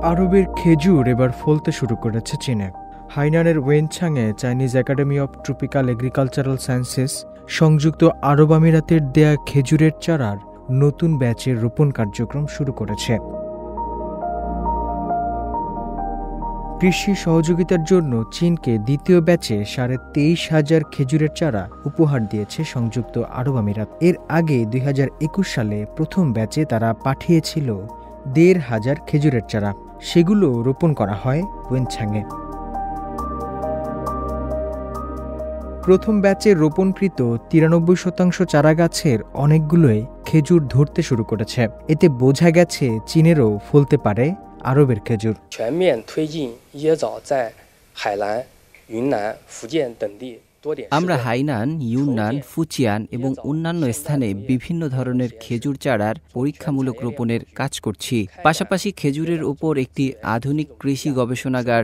আরবের খেজুর এবার ফলতে শুরু করেছে চীনে। হাইনানের ওয়েনচাংয়ে Chinese academy of tropical agricultural sciences সংযুক্ত আরব আমিরাতের দেয়া খেজুরের চারার নতুন ব্যাচের রোপণ কার্যক্রম শুরু করেছে। কৃষি সহযোগিতার জন্য চীনকে দ্বিতীয় ব্যাচে 23,500 খেজুরের চারা উপহার দিয়েছে সংযুক্ত আরব আমিরাত। এর আগে 2021 সালে প্রথম ব্যাচে তারা পাঠিয়েছিল 1,500 খেজুরের চারা। সেগুলো রোপণ করা হয় ওয়েনচাংয়ে। প্রথম ব্যাচে রোপণকৃত 93% চারা গাছের অনেকগুলোই খেজুর ধরতে শুরু করেছে। এতে বোঝা গেছে চীনেরও ফলতে পারে আরবের খেজুর। আমরা হাইনান, ইউনান, ফুজিয়ান এবং অন্যান্য স্থানে বিভিন্ন ধরনের খেজুর চারার পরীক্ষামূলক রোপণের কাজ করছি। পাশাপাশি খেজুরের উপর একটি আধুনিক কৃষি গবেষণাগার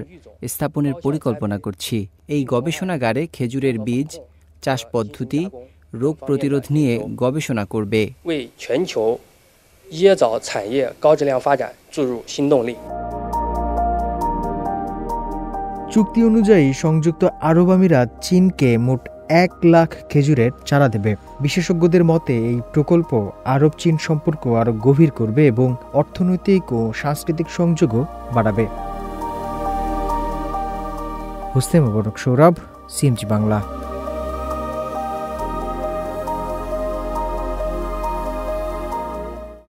স্থাপনের পরিকল্পনা করছি। এই গবেষণাগারে খেজুরের বীজ, চাষ পদ্ধতি, রোগ প্রতিরোধ নিয়ে গবেষণা করবে। চুক্তি অনুযায়ী সংযুক্ত আরব আমিরাত চীনকে মোট 1 লাখ খেজুরের চারা দেবে। বিশেষজ্ঞদের মতে এই প্রকল্প আরব চীন সম্পর্ক আরো গভীর করবে এবং অর্থনৈতিক ও সাংস্কৃতিক সংযোগও বাড়াবে। হোসনে মোবারক সৌরভ, সিএমজি বাংলা।